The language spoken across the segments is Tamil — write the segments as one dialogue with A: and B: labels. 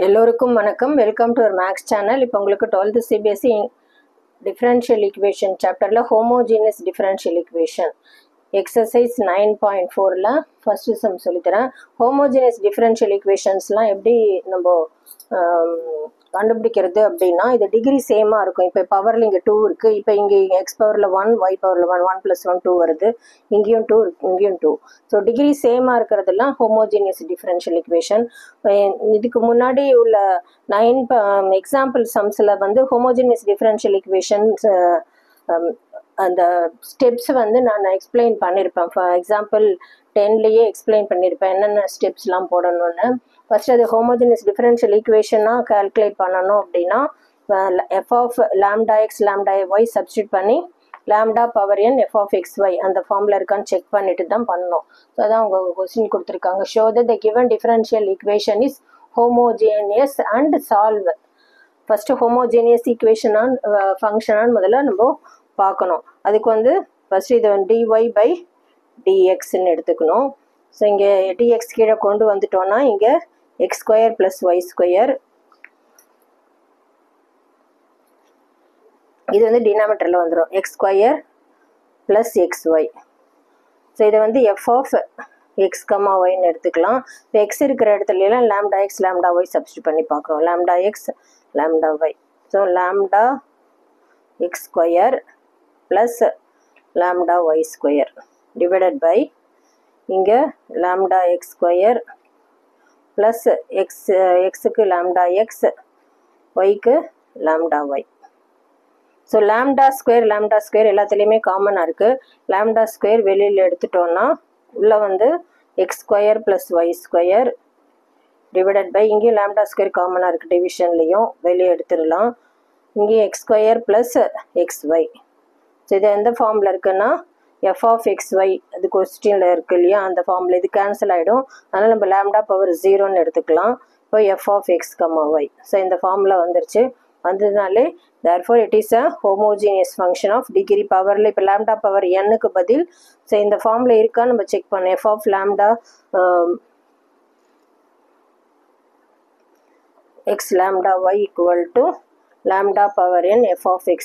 A: எல்லோருக்கும் வணக்கம். Welcome to our maths channel. இப்போ உங்களுக்கு 12th CBSE டிஃபரன்ஷியல் ஈக்குவேஷன் சாப்டரில் ஹோமோஜீனியஸ் டிஃபரன்ஷியல் ஈக்குவேஷன் எக்ஸசைஸ் 9.4ல் ஃபஸ்ட்டு சம் சொல்லித்தரேன். ஹோமோஜீனியஸ் டிஃபரன்ஷியல் ஈக்குவேஷன்ஸ்லாம் எப்படி நம்ம கண்டுபிடிக்கிறது அப்படின்னா, இது டிகிரி சேமாக இருக்கும். இப்போ பவரில் இங்கே 2 இருக்குது. இப்போ இங்கே எக்ஸ் பவரில் 1, ஒய் பவரில் 1, 1 + 1 2 வருது. இங்கேயும் 2 இருக்குது, இங்கேயும் 2. ஸோ டிகிரி சேமாக இருக்கிறதுலாம் ஹோமோஜீனியஸ் டிஃபரன்ஷியல் ஈக்குவேஷன். இதுக்கு முன்னாடி உள்ள 9 எக்ஸாம்பிள் சம்ஸில் வந்து ஹோமோஜீனியஸ் டிஃபரன்ஷியல் ஈக்குவேஷன்ஸ் அந்த ஸ்டெப்ஸ் வந்து நான் எக்ஸ்பிளைன் பண்ணியிருப்பேன். ஃபார் எக்ஸாம்பிள் 10லேயே எக்ஸ்பிளைன் பண்ணியிருப்பேன் என்னென்ன ஸ்டெப்ஸ்லாம் போடணும்னு. ஃபர்ஸ்ட் அது ஹோமோஜீனியஸ் டிஃபரன்ஷியல் ஈக்குவேஷனாக கால்குலேட் பண்ணணும் அப்படின்னா f of lambda x lambda y substitute பண்ணி lambda power n f of x y அந்த ஃபார்மில் இருக்கான்னு செக் பண்ணிட்டு தான் பண்ணணும். ஸோ அதான் அவங்க கொஸ்டின் கொடுத்துருக்காங்க. Show that the given differential equation is homogeneous and solve. First homogeneous ஈக்குவேஷனான் ஃபங்க்ஷனான்னு முதல்ல நம்ம பார்க்கணும். அதுக்கு வந்து ஃபஸ்ட்டு இதை dy பை dxன்னு எடுத்துக்கணும். ஸோ இங்கே dx கீழே கொண்டு வந்துட்டோன்னா இங்கே x² + y². இது வந்து டினாமினேட்டரில் வந்துடும் x² + xy. ஸோ இதை வந்து f ஆஃப் x, yன்னு எடுத்துக்கலாம். இப்போ எக்ஸ் இருக்கிற இடத்துலலாம் lambda x lambda y substitute பண்ணி பார்க்குறோம். Lambda x lambda y. So lambda x² + lambda y² divided by இங்கே லாம்டா x² ப்ளஸ் எக்ஸுக்கு லாம்டா எக்ஸ் ஒய்க்கு lambda y. So lambda square எல்லாத்துலேயுமே காமனாக இருக்குது. லாம்டா ஸ்கொயர் வெளியில் எடுத்துட்டோன்னா உள்ளே வந்து x² + y² டிவைடட் பை இங்கேயும் லாம்டா ஸ்கொயர் காமனாக இருக்குது, டிவிஷன்லேயும் வெளியே எடுத்துடலாம். இங்கேயும் x² + xy. ஸோ இது எந்த ஃபார்மில் இருக்குன்னா எஃப் ஆஃப் xy அது கொஸ்டினில் இருக்குது இல்லையா, அந்த ஃபார்மில் இது கேன்சல் ஆகிடும். அதனால் நம்ம லாம்டா பவர் 0ன்னு எடுத்துக்கலாம். இப்போ F of x, y. So இந்த ஃபார்மில் வந்துருச்சு. வந்ததுனாலே therefore it is a homogeneous function of degree பவரில் இப்போ லாம்டா பவர் n-க்கு பதில் ஸோ இந்த ஃபார்மில் இருக்கான்னு நம்ம செக் பண்ணோம். F of lambda x lambda y = lambda power n F of x,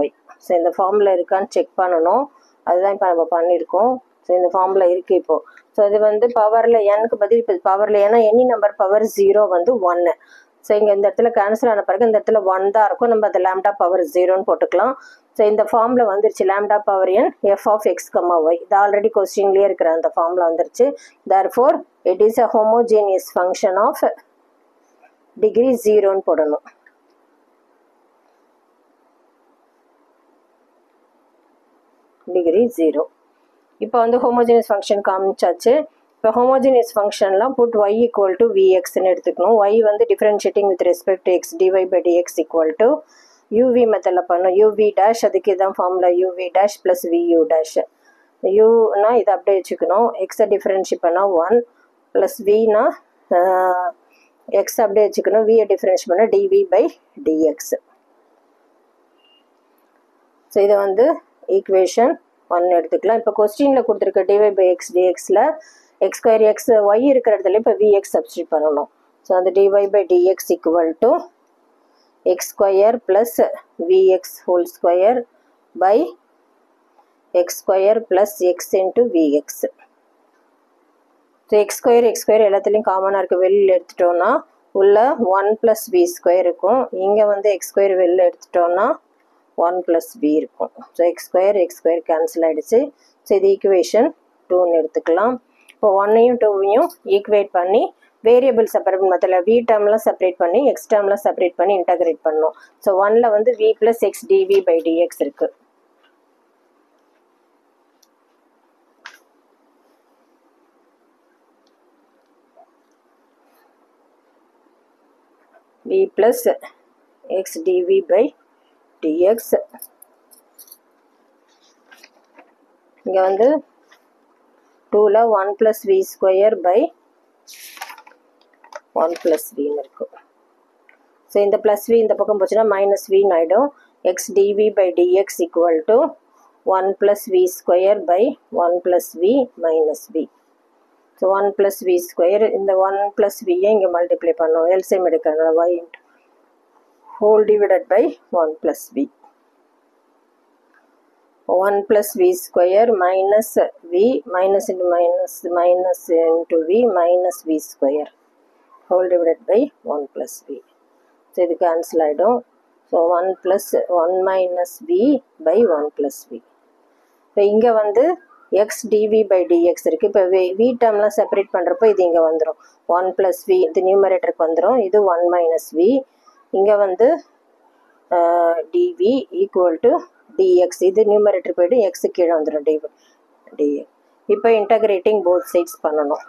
A: y. So இந்த ஃபார்மில் இருக்கான்னு செக் பண்ணணும். அதுதான் இப்போ நம்ம பண்ணியிருக்கோம். ஸோ இந்த ஃபார்மில் இருக்குது இப்போது. ஸோ இது வந்து பவரில் n-க்கு பதில் இப்போ பவரில் ஏன்னா எனி நம்பர் பவர் 0 வந்து 1. ஸோ இங்கே இந்த இடத்துல கேன்சல் ஆன பிறகு இந்த இடத்துல 1 தான் இருக்கும். நம்ம அதை லாம்டா பவர் 0ன்னு போட்டுக்கலாம். ஸோ இந்த ஃபார்மில் வந்துருச்சு lambda power n F of x, y. இது ஆல்ரெடி கொஸ்டின்லேயே இருக்கிற அந்த ஃபார்மில் வந்துருச்சு. therefore it is a homogeneous function of degree 0ன்னு போடணும். டிகிரி 0. இப்போ வந்து ஹோமோஜினியஸ் ஃபங்க்ஷன் காமிச்சாச்சு. இப்போ ஹோமோஜினியஸ் ஃபங்க்ஷன்லாம் புட் y = vxன்னு எடுத்துக்கணும். y வந்து differentiating with respect to x dy by dx = uv மெத்தடில் பண்ணணும். uv டேஷ் அதுக்கு இதான் formula uv dash plus vu dash. யூனா இதை அப்படியே வச்சுக்கணும். எக்ஸை டிஃபரன்ஷியேட் பண்ணால் 1 ப்ளஸ் வினா எக்ஸ் அப்படியே வச்சுக்கணும். வியை டிஃபரன்ஷியேட் பண்ணால் dv பை dx. ஸோ இதை வந்து ஈக்குவேஷன் 1 எடுத்துக்கலாம். இப்போ கொஸ்டினில் கொடுத்துருக்க dy பை x dxல x² x y இருக்கிற இடத்துல இப்போ vx சப்ஸ்டியூட் பண்ணணும். ஸோ அந்த dy by dx = x² plus vx whole by x² plus x into vx. So x² எல்லாத்துலேயும் காமனாக இருக்குது. வெளியில் எடுத்துட்டோன்னா உள்ள 1 ப்ளஸ் v² இருக்கும். இங்கே வந்து x² வெளியில் எடுத்துட்டோன்னா 1 ப்ளஸ் v இருக்கும். ஸோ x² கேன்சல் ஆகிடுச்சு. ஸோ இது ஈக்குவேஷன் 2ன்னு எடுத்துக்கலாம். இப்போ 1ஐயும் 2ஐயும் ஈக்குவேட் பண்ணி வேரியபிள் செப்பரேட் மெத்தடில் v டேர்ம்லாம் செப்பரேட் பண்ணி எக்ஸ் டேர்ம்லாம் செப்பரேட் பண்ணி இன்டகிரேட் பண்ணணும். ஸோ 1ல் வந்து v plus x dv by dx இருக்குது. v plus x dv by dx. இங்கே வந்து 2ல் 1 ப்ளஸ் v² பை 1 ப்ளஸ் வின்னு இருக்கும். ஸோ இந்த ப்ளஸ் v இந்த பக்கம் போச்சுன்னா மைனஸ் வின்னு ஆகிடும். x dv by dx = 1 plus v² by 1 plus v minus v. So 1 + v square, இந்த 1 + v இங்கே மல்டிப்ளை பண்ணோம், எல்சிஎம் எடுக்கிறதுனால y into whole divided by 1 + v. 1 + v square minus v minus into minus minus into v minus v square whole divided by 1 + v. So இது கேன்சல் ஆகிடும். So 1 + 1 minus v by 1 + v. இப்போ இங்கே வந்து எக்ஸ் டிவி பை டிஎக்ஸ் இருக்குது. இப்போ வி டேர்ம்லாம் செப்பரேட் பண்ணுறப்போ இது இங்கே வந்துடும். 1 + v இது நியூமரேட்டருக்கு வந்துடும். இது 1 மைனஸ் v. இங்கே வந்து டிவி ஈக்குவல் டு டிஎக்ஸ், இது நியூமரேட்டர் போய்ட்டு எக்ஸு கீழே வந்துடும் டிஎக்ஸ். இப்போ இன்டகிரேட்டிங் போத் சைட்ஸ் பண்ணணும்.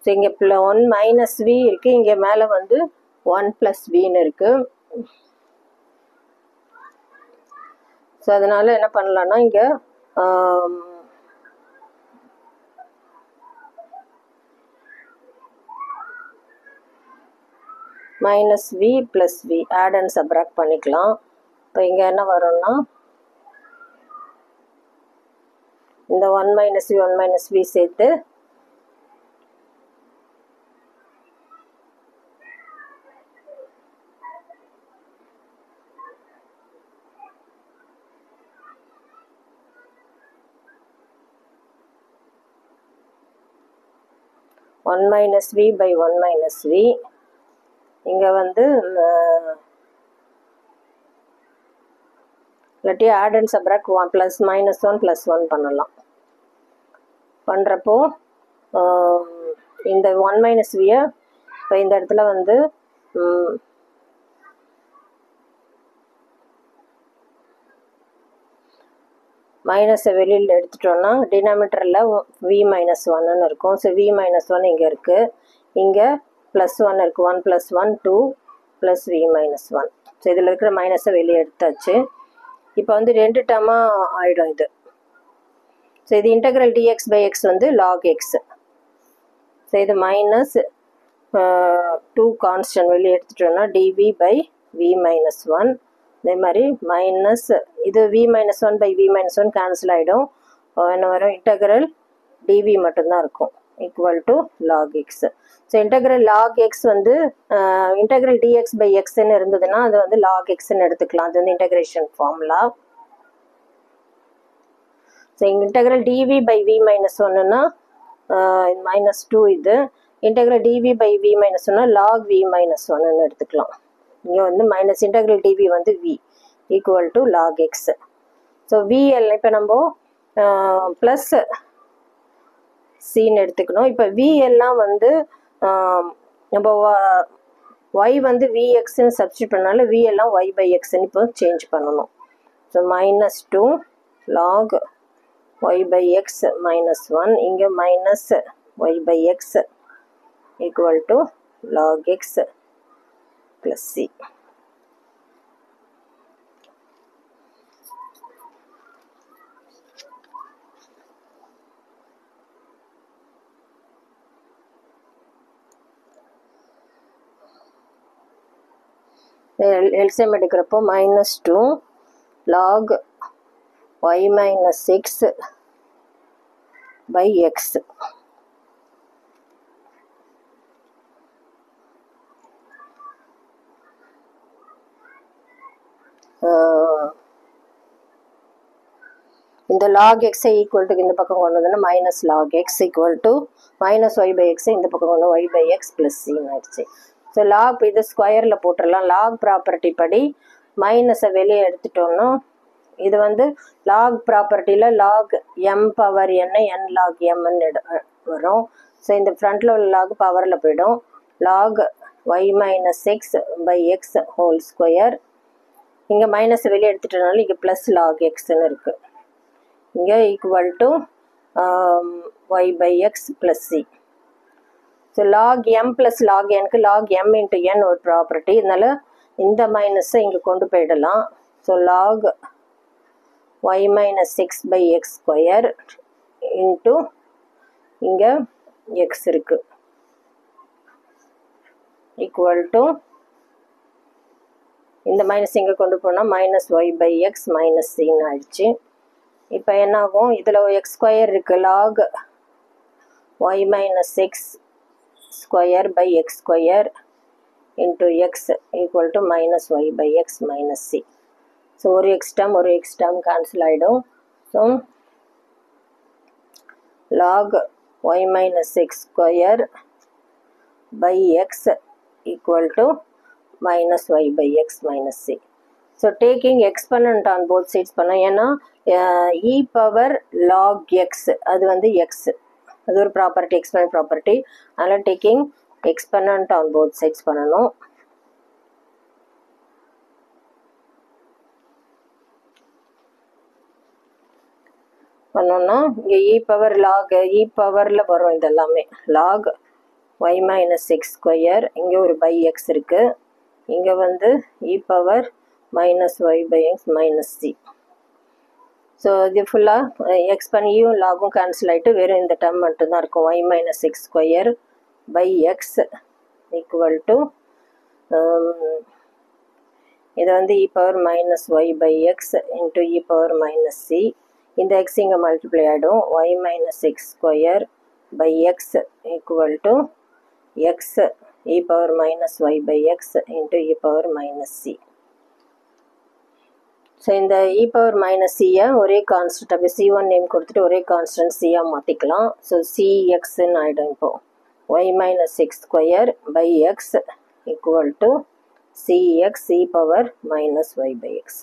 A: ஸோ இங்கே 1 மைனஸ் v இருக்குது, இங்கே மேலே வந்து 1 + vன்னு இருக்குது. ஸோ அதனால் என்ன பண்ணலான்னா இங்கே minus v plus v add and subtract பண்ணிக்கலாம். இப்போ இங்கே என்ன வரும்னா இந்த 1 மைனஸ் v 1 மைனஸ் v சேர்த்து one minus v by 1 minus v. இங்கே வந்து இல்லாட்டி add and subtract 1 plus minus 1 plus 1 பண்ணலாம். பண்ணுறப்போ இந்த 1 மைனஸ் வியை இப்போ இந்த இடத்துல வந்து மைனஸை வெளியில் எடுத்துட்டோன்னா டினாமினேட்டரில் v மைனஸ் 1ன்னு இருக்கும். ஸோ v மைனஸ் 1 இங்கே இருக்குது, இங்கே ப்ளஸ் 1 இருக்குது. 1 + 1 2 ப்ளஸ் v மைனஸ் 1. ஸோ இதில் இருக்கிற மைனஸை வெளியே எடுத்தாச்சு. இப்போ வந்து 2 டேர்மாக ஆகிடும் இது. ஸோ இது இன்டெக்ரல் dx பை x வந்து log x. ஸோ இது மைனஸ் 2 கான்ஸ்டன்ட் வெளியே எடுத்துட்டோன்னா dv பை v மைனஸ் 1. இதே மாதிரி மைனஸ் இது v minus 1 by v minus 1 cancel ஆகிடும். என்ன வரும், இன்டெக்ரல் dv மட்டும்தான் இருக்கும் equal to log x. So integral log x வந்து இன்டெக்ரல் dx பை xன்னு இருந்ததுன்னா அது வந்து log xன்னு எடுத்துக்கலாம். அது வந்து integration formula. So integral dv by v minus 1ன்னா மைனஸ் 2 இது. Integral dv by v minus 1னா log v மைனஸ் 1ன்னு எடுத்துக்கலாம். இங்கே வந்து மைனஸ் இன்டெக்ரல் dv வந்து v equal to log x. So v எல்லாம் இப்போ நம்ம ப்ளஸ் சின்னு எடுத்துக்கணும். இப்போ v எல்லாம் வந்து நம்ம y வந்து vxன்னு சப்ஸ்டியூட் பண்ணால v எல்லாம் y பை xன்னு இப்போ சேஞ்ச் பண்ணணும். So minus 2 log y by x minus 1, இங்கே minus y by x equal to log x plus c. LCM எடுக்கிறப்போ minus 2 log y minus 6 by x. இந்த log x equal to இந்த பக்கம் கொண்டு வந்தோம்னா minus log x equal to minus y by x இந்த பக்கம் கொண்டு y by x plus c ஆயிடுச்சு. ஸோ log இது ஸ்கொயரில் போட்டுடலாம். log ப்ராப்பர்ட்டி படி மைனஸை வெளியே எடுத்துட்டோம்னா இது வந்து log ப்ராப்பர்ட்டியில் log m power n n log mன்னு வரும். ஸோ இந்த ஃப்ரண்ட்டில் உள்ள log பவரில் போய்டும். log y minus 6 by x whole square. இங்கே மைனஸை வெளியே எடுத்துட்டனால இங்கே ப்ளஸ் log xன்னு இருக்குது. இங்கே equal to y by x plus C. So log m plus log nக்கு log m இன்ட்டு n ஒரு ப்ராப்பர்ட்டி. இதனால் இந்த மைனஸை இங்கே கொண்டு போயிடலாம். So log y minus 6 by x square into இங்கே x இருக்கு equal to இந்த மைனஸ் இங்கே கொண்டு போனால் minus y by x minus c ஆயிடுச்சு. இப்போ என்ன ஆகும், இதில் x ஸ்கொயர் இருக்குது, log y minus x square by x square into x equal to minus y by x minus c. So ஒரு x term cancel ஆயிடும். So log y minus x square by x equal to minus y by x minus c. So taking exponent on both sides பண்ணோம். ஏன்னா e power log x அது வந்து x, அது ஒரு ப்ராப்பர்ட்டி, எக்ஸ்பனன்ட் ப்ராப்பர்ட்டி. அதனால் taking exponent on both sides பண்ணணும். பண்ணோன்னா இங்கே இ பவர் லாக் இ பவரில் வரும் இதெல்லாமே. Log y minus x square, இங்கே ஒரு பை எக்ஸ் இருக்குது, இங்கே வந்து e power minus y by x minus c. So இது ஃபுல்லாக எக்ஸ் பண்ணியும் லாகும் கேன்சல் ஆகிட்டு வெறும் இந்த டேர்ம் மட்டும்தான் இருக்கும். Y minus x square by x equal to இது வந்து e power minus y by x into e power minus c. இந்த எக்ஸ் இங்கே மல்டிப்ளை ஆகிடும். Y minus x square by x equal to x e power minus y by x into e power minus c. So இந்த இ பவர் மைனஸ் சியை ஒரே கான்ஸ்டன்ட், அப்போ C1 நேம் கொடுத்துட்டு ஒரே கான்ஸ்டன்ட் சியாக மாற்றிக்கலாம். ஸோ சிஎக்ஸ்ன்னு ஆகிடும். இப்போது y minus x square by x equal to c x e power minus y by x.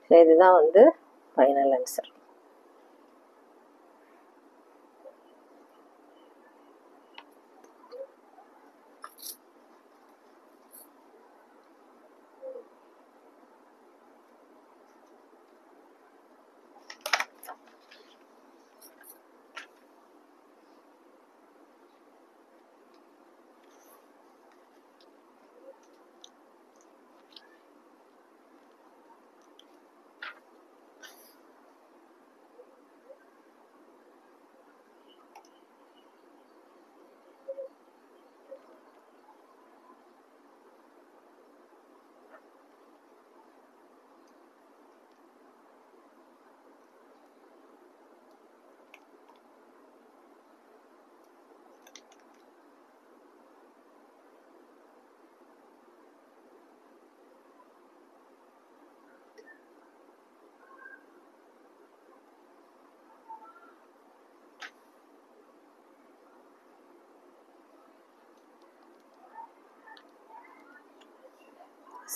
A: So இதுதான் வந்து final answer.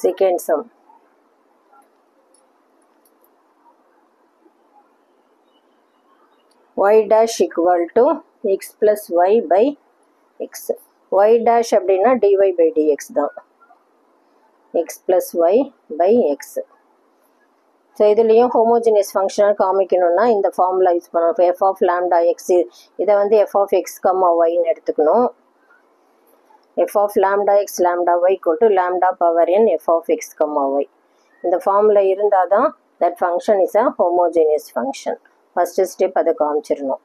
A: Second sum. Y dash equal to x plus y by x. Y dash அப்படின்னா dy by dx தான். x plus y by x. So இதுலேயும் ஹோமோஜினியஸ் ஃபங்க்ஷனாக காமிக்கணும்னா இந்த ஃபார்முலா யூஸ் பண்ணணும். இப்போ எஃப் ஆஃப் லேம்டா எக்ஸ், இதை வந்து எஃப் ஆஃப் எக்ஸ் கம்மா ஒய்ன்னு எடுத்துக்கணும். f of lambda x lambda y equal to lambda power n f of x comma y. இந்த ஃபார்முலா இருந்தால் தான் that function is a homogeneous function. First step அதை காமிச்சிடணும்.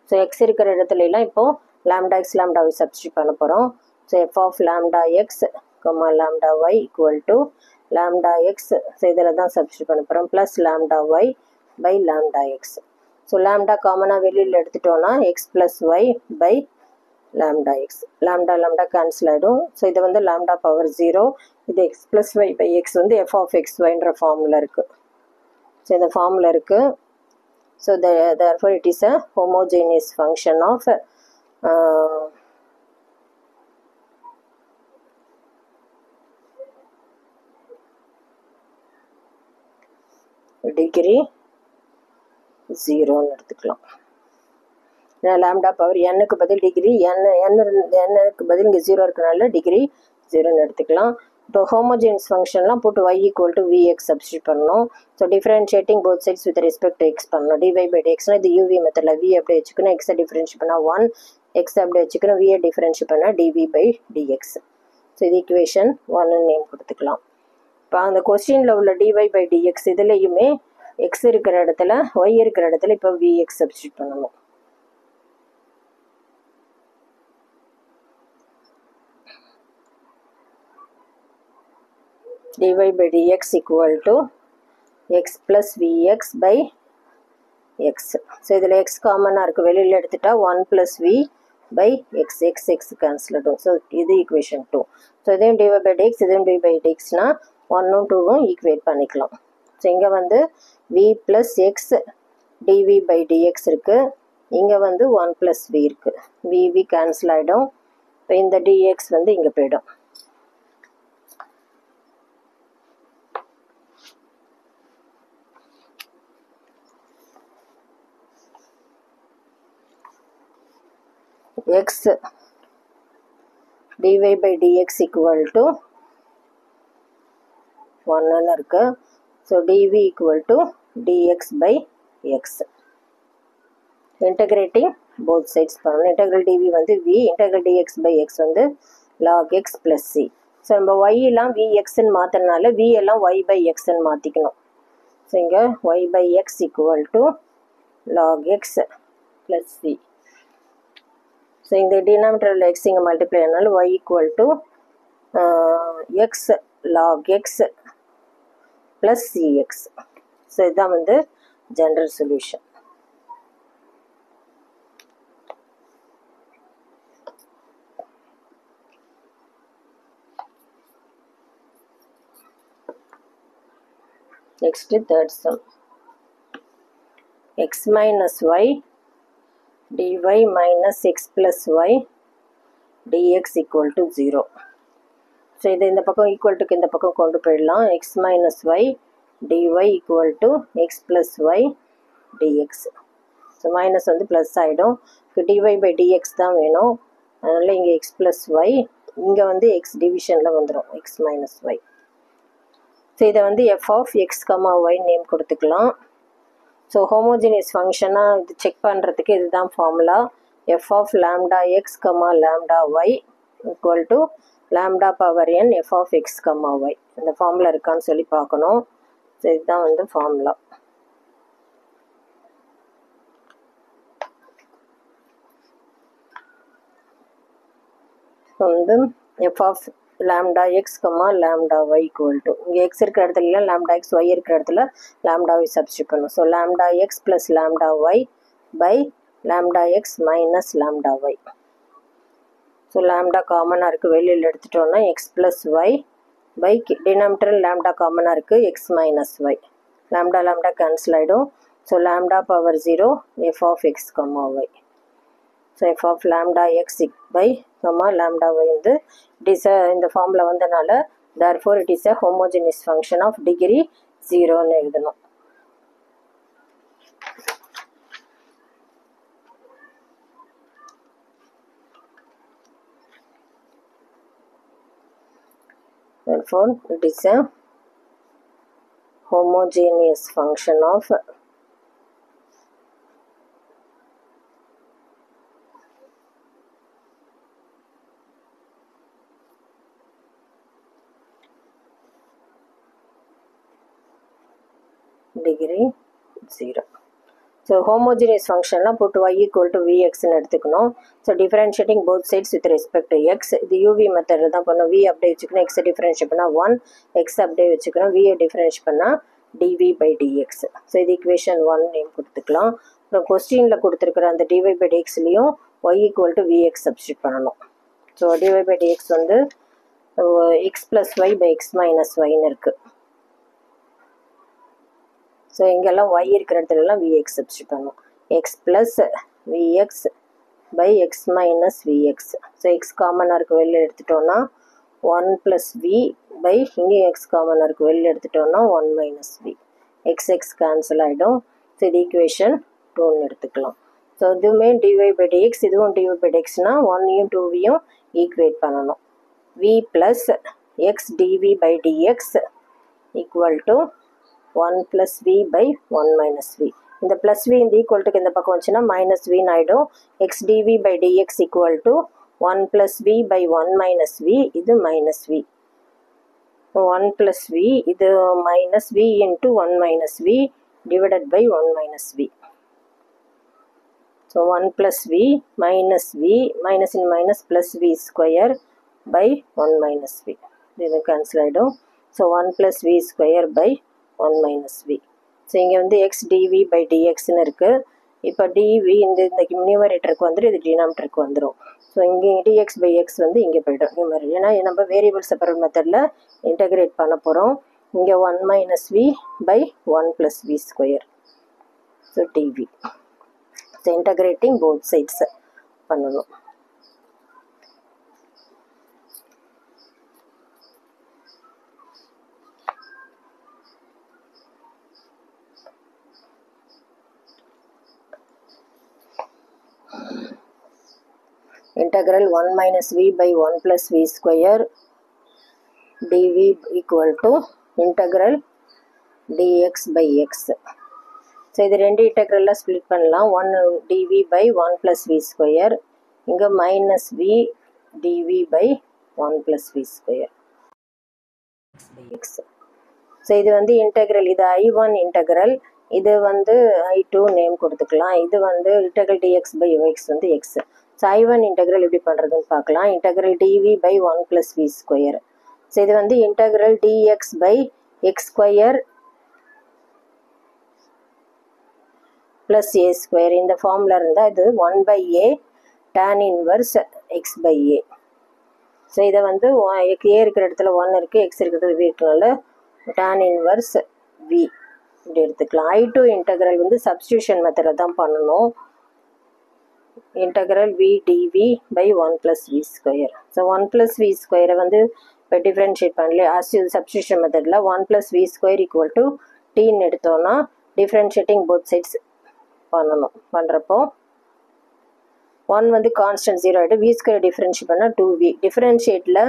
A: ஸோ எக்ஸ் இருக்கிற இடத்துலலாம் இப்போது lambda x lambda y substitute பண்ண போகிறோம். So f of lambda x comma lambda y equal to lambda x, so இதில் தான் சப்ஸ்டியூட் பண்ண போகிறோம், plus lambda y by lambda x. So lambda காமனாக வெளியில் எடுத்துட்டோன்னா x plus y by lambda x. lambda lambda cancel ஆகிடும். ஸோ இது வந்து lambda பவர் 0, இது x plus y by x வந்து f of x yன்ற ஃபார்முலா இருக்குது. ஸோ இந்த ஃபார்முலா இருக்குது. So therefore it is a homogeneous function of degree 0ன்னு எடுத்துக்கலாம். லாம்டா பவர் என்னுக்கு பதில் டிகிரி என்னுக்கு பதில் இங்கே 0 இருக்கனால டிகிரி 0ன்னு எடுத்துக்கலாம். இப்போ ஹோமோஜெனியஸ் ஃபங்க்ஷன்லாம் போட்டு y equal to v x substitute பண்ணணும். So differentiating both sides with respect to x பண்ணணும். டிவை பை டிஎக்ஸ்னால் இது யூவி மெத்தடில் வி அப்படி வச்சுக்கணும், எக்ஸை டிஃபரன்ஷியேட் பண்ணால் 1, எக்ஸ் அப்படி வச்சுக்கணும், வியை டிஃபரன்ஷியேட் பண்ணால் டிவி பை டிஎக்ஸ். ஸோ இது ஈக்குவேஷன் 1ன்னு நேம் கொடுத்துக்கலாம். இப்போ அந்த கொஸ்டினில் உள்ள டிவை பை டிஎக்ஸ் இதுலேயுமே எக்ஸ் இருக்கிற இடத்துல ஒய் இருக்கிற இடத்துல இப்போ விஎக்ஸ் சப்ஸ்டியூட் பண்ணணும். dy by dx equal to x plus vx by x. So இதில் x காமனாக இருக்குது, வெளியில் எடுத்துட்டா 1 plus v by x, x cancel ஆகிடும். ஸோ இது ஈக்குவேஷன் 2. ஸோ இதையும் dy by dx இதையும் dy by dxனா 1ம் 2ம் ஈக்குவேட் பண்ணிக்கலாம். ஸோ இங்கே வந்து v plus x dv by dx இருக்குது, இங்கே வந்து 1 plus v இருக்குது, v கேன்சல் ஆகிடும். இப்போ இந்த dx வந்து இங்கே போயிடும். x dy by dx equal to 1 இருக்கு. ஸோ dv equal to dx by x. Integrating both sides பண்ணணும். இன்டகிரல் dv வந்து v, இன்டகிரல் dx by x வந்து log x plus c. So நம்ம y எல்லாம் vxன்னு மாற்றினால v எல்லாம் y by xன்னு மாற்றிக்கணும். ஸோ இங்கே y by x equal to log x plus c. So இந்த டினாமினேட்டரில் x இங்கே மல்டிப்ளை ஆனாலும் y equal to x log x plus cx. So இதுதான் வந்து general solution. Next third sum. x minus y dy minus x plus y dx equal to 0. So இது இந்த பக்கம் ஈக்குவல்ட்டுக்கு இந்த பக்கம் கொண்டு போயிடலாம். x minus y dy equal to x plus y dx. So minus வந்து ப்ளஸ் ஆகிடும். dy by dx தான் வேணும், அதனால் இங்கே x plus y, இங்கே வந்து x டிவிஷனில் வந்துடும் x minus y. ஸோ இதை வந்து f of x, y name கொடுத்துக்கலாம். ஸோ ஹோமோஜினியஸ் ஃபங்க்ஷனாக இது செக் பண்ணுறதுக்கு இதுதான் formula. f of lambda x, lambda y equal to lambda power n f of x, y. இந்த ஃபார்முலா இருக்கான்னு சொல்லி பார்க்கணும். ஸோ இதுதான் வந்து ஃபார்முலா. வந்து f of lambda x, lambda y equal to, இங்கே x இருக்கிற இடத்துல lambda x, y இருக்கிற இடத்துல lambda y சப்ஸ்டியூட் பண்ணும். So lambda x plus lambda y by lambda x minus lambda y. So lambda காமனாக இருக்குது, வெளியில் எடுத்துட்டோன்னா x plus y by denominator lambda காமனாக இருக்குது, x minus y. lambda cancel ஆகிடும். So lambda power 0 f of x, y. So f of lambda x by lambda y வந்து it is இந்த ஃபார்மில் வந்தனால therefore it is a homogeneous function of degree 0ன்னு எழுதணும். Therefore it is a homogeneous function of degree 0. So homogeneous function put y equal to vx ன்னு எடுத்துக்கணும். So differentiating both sides with respect to x. இது uv method தான் பண்ணோம். v அப்படியே வச்சுக்கணும், x differentiate பண்ணா 1, x அப்படியே வச்சுக்கணும், v differentiate பண்ணா dv by dx. So இது equation 1 நேம் கொடுத்துக்கலாம். அப்புறம் கொஸ்டினில் கொடுத்துருக்குற அந்த dy by dxலையும் y equal to vx substitute பண்ணணும். So dy by dx வந்து x plus y by x minus yன்னு இருக்குது. ஸோ இங்கெல்லாம் y இருக்கிற இடத்துலலாம் vx சப்ஸ்டியூட் பண்ணும். x plus vx by x minus vx. So x காமனாக இருக்குது, வெளியில் எடுத்துட்டோன்னா 1 ப்ளஸ் v பை இங்கேயும் எக்ஸ் காமனாக இருக்குது, வெளியில் எடுத்துட்டோன்னா 1 மைனஸ் v. எக்ஸ் கேன்சல் ஆகிடும். ஸோ இது ஈக்குவேஷன் 2ன்னு எடுத்துக்கலாம். ஸோ இதுவுமே dy by dx, இதுவும் dy by dxனால் 1யும் 2யும் ஈக்குவேட் பண்ணணும். v plus x dv by dx equal to 1 plus v by 1 minus v. இந்த plus v இந்த ஈக்குவல்ட்டுக்கு இந்த பக்கம் வந்துச்சுன்னா மைனஸ் v ஆகிடும். x dv by dx equal to 1 plus v by 1 minus v. இது மைனஸ் v. 1 plus v இது minus v into 1 minus v divided by 1 minus v. So 1 plus v minus minus in minus plus v square by 1 minus v. இது கேன்சல் ஆகிடும். So 1 + v square by 1 - v. So இங்கே வந்து x dv பை dxன்னு இருக்குது. இப்போ dv இந்த நியூமரேட்டருக்கு வந்துடும், இது டினாமினேட்டருக்கு வந்துடும். ஸோ இங்கே dx பை x வந்து இங்கே போய்டும் நியூமரேட்டர். ஏன்னா நம்ம வேரியபிள் செப்பரேட் மெத்தடில் இன்டகிரேட் பண்ண போகிறோம். இங்கே 1 - v by 1 + v square. So dv. So integrating both sides பண்ணணும். Integral 1 - v by 1 + v square dv equal to integral dx by x. So இது ரெண்டு இன்டெக்ரலில் ஸ்ப்ளிட் பண்ணலாம். 1 dv by 1 + v ஸ்கொயர், இங்கே -v dv by 1 + v square dx. So இது வந்து இன்டெக்ரல், இது I1 இன்டெக்ரல், இது வந்து I2 நேம் கொடுத்துக்கலாம். இது வந்து integral dx by x வந்து x. ஸோ I1 இன்டெக்ரல் எப்படி பண்ணுறதுன்னு பார்க்கலாம். Integral dv by 1 + v square. So இது வந்து integral dx by x square plus a square. இந்த ஃபார்மில் இருந்தால் இது 1/a tan inverse x by a. So இதை வந்து a இருக்கிற இடத்துல 1 இருக்குது, x இருக்கிற இடத்துல v இருக்கிறதுனால tan இன்வர்ஸ் v இப்படி எடுத்துக்கலாம். I2 இன்டெக்ரல் வந்து சப்ஸ்டியூஷன் மெத்தடில் தான் பண்ணணும். Integral v dv by 1 + v square. So 1 + v ஸ்கொயரை வந்து இப்போ டிஃப்ரென்ஷியேட் பண்ணல, சப்ஸ்டியூஷன் மெத்தடில் 1 + v ஸ்கொயர் ஈக்குவல் டு tன்னு எடுத்தோன்னா டிஃப்ரென்ஷியேட்டிங் போத் சைட்ஸ் பண்ணணும். பண்ணுறப்போ 1 வந்து கான்ஸ்டன்ட் 0 ஆகிட்டு, v ஸ்கொயர் டிஃப்ரென்ஷியேட் பண்ணால் 2v. டிஃப்ரென்ஷியேட்டில்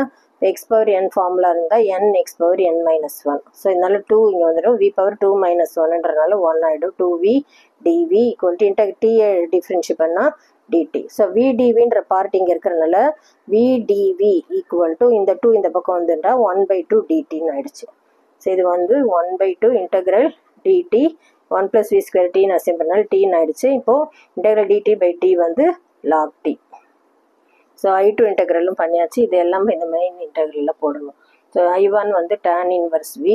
A: x⁴n ஃபார்முலா இருந்தால் n x⁴n - 1. ஸோ இதனால 2 இங்கே வந்துடும், v⁴2 - 1ன்றனால 1 ஆகிடும். 2v dv equal to t differentiate பண்ணால் dt. ஸோ v dvன்ற பார்ட் இங்கே இருக்கிறதுனால v dv ஈக்குவல் டு இந்த 2 இந்த பக்கம் வந்துட்டா 1/2 dtன்னு ஆயிடுச்சு. ஸோ இது வந்து 1/2 இன்டெக்ரல் dt 1 + v ஸ்கொயர் tன்னு அசைன் பண்ணால் tன்னு ஆயிடுச்சு. இப்போது இன்டெக்ரல் dt by t வந்து log t. ஸோ I2 இன்டெக்ரலும் பண்ணியாச்சு. இது எல்லாமே இந்த மெயின் இன்டெக்ரலில் போடணும். ஸோ I1 வந்து tan inverse v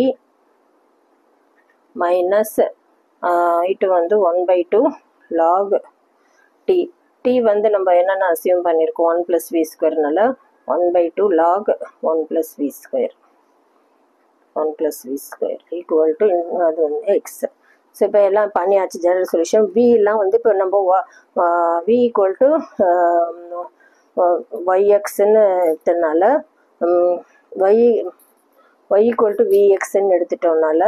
A: minus I2 வந்து 1/2 log t. t வந்து நம்ம என்னென்ன அசியூம் பண்ணியிருக்கோம், 1 + v ஸ்கொயர்னால 1/2 log 1 + v square 1 + v square equal to அது வந்து எக்ஸ். ஸோ இப்போ எல்லாம் பண்ணியாச்சு. ஜெனரல் சொல்யூஷன் v எல்லாம் வந்து இப்போ நம்ம v ஈக்குவல் டு yxன்னு எடுத்ததுனால y ஈக்குவல் டு vxன்னு எடுத்துட்டோம்னால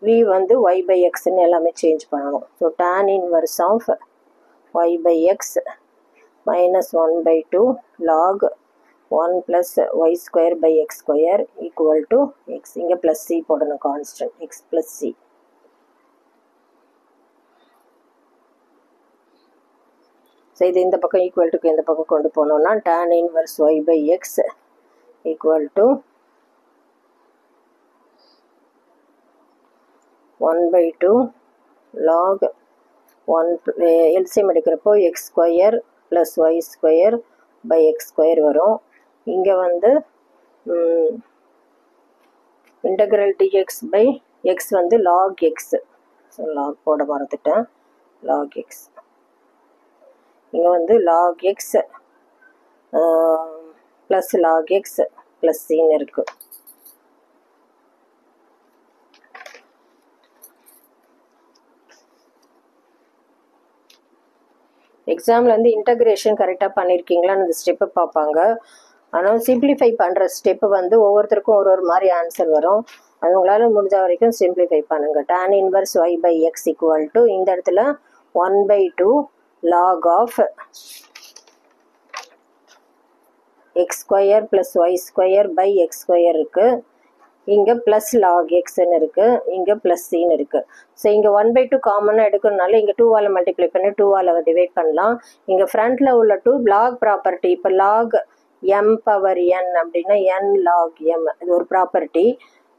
A: v வந்து y/xன்னு எல்லாமே சேஞ்ச் பண்ணணும். So tan inverse of y/x minus 1/2 log 1 + y square by x square equal to x. இங்கே ப்ளஸ் சி போடணும், constant x plus C. So இது இந்த பக்கம் ஈக்குவல் டுக்கு இந்த பக்கம் கொண்டு போனோம்னா tan inverse y/x equal to 1/2 log 1 LCM எடுக்கிறப்போ x square plus y square by x square வரும். இங்கே வந்து இன்டெக்ரல் டிஎக்ஸ் பை எக்ஸ் வந்து லாக் எக்ஸ். ஸோ லாக் போட மறந்துட்டேன், லாக் எக்ஸ். இங்கே வந்து log x plus log x plus சின்னு இருக்குது. எக்ஸாமில் வந்து இன்டகிரேஷன் கரெக்டாக பண்ணியிருக்கீங்களான்னு அந்த ஸ்டெப்பை பார்ப்பாங்க. ஆனால் சிம்பிளிஃபை பண்ணுற ஸ்டெப்பு வந்து ஒவ்வொருத்தருக்கும் ஒரு மாதிரி ஆன்சர் வரும். அது உங்களால் முடிஞ்ச வரைக்கும் சிம்பிளிஃபை பண்ணுங்கள். tan inverse y/x equal to இந்த இடத்துல 1/2 log of x square plus y square by x square இருக்குது. இங்கே ப்ளஸ் லாக் எக்ஸ்ன்னு இருக்குது, இங்கே ப்ளஸ் சின்னு இருக்குது. ஸோ இங்கே 1/2 காமனாக எடுக்கிறதுனால இங்கே 2ஆல் மல்டிப்ளை பண்ணி 2ஆல் டிவைட் பண்ணலாம். இங்கே ஃப்ரண்ட்டில் உள்ள 2 லாக் ப்ராப்பர்ட்டி. இப்போ லாக் m/n அப்படின்னா n log m இது ஒரு ப்ராப்பர்ட்டி.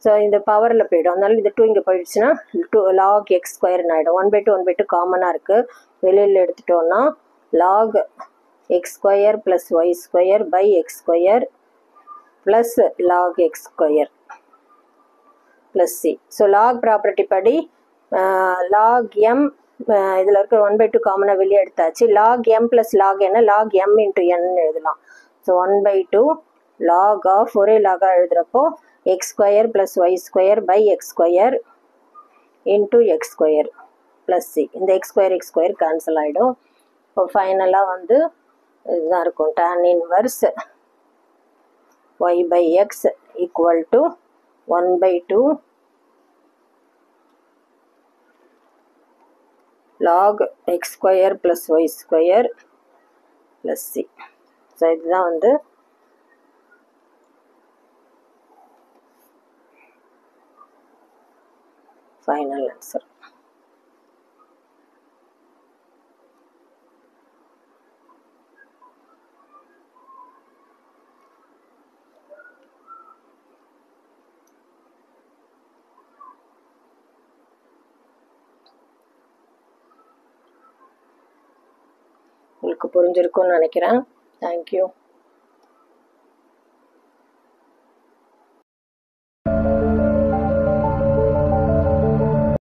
A: ஸோ இந்த பவரில் போய்டும், அதனால இந்த 2 இங்கே போயிடுச்சுன்னா 2 log எக்ஸ் ஸ்கொயர்னு ஆகிடும். 1/2 காமனாக இருக்குது, வெளியில் plus log x square plus c. So log property படி log m இதில் இருக்கிற 1/2 காமனாக வெளியே எடுத்தாச்சு. log m plus log n log m into n எழுதலாம். ஸோ 1/2 log of ஒரே லாகாக எழுதுகிறப்போ x square plus y square by x square into x square plus c. இந்த x square கேன்சல் ஆகிடும். இப்போ ஃபைனலாக வந்து இதுதான் இருக்கும். tan inverse y by x equal to 1/2 log x square plus y square plus c. So இதுதான் வந்து ஃபைனல் ஆன்சர். உங்களுக்கு புரிஞ்சிருக்கும்னு நினைக்கிறேன். தேங்க்யூ.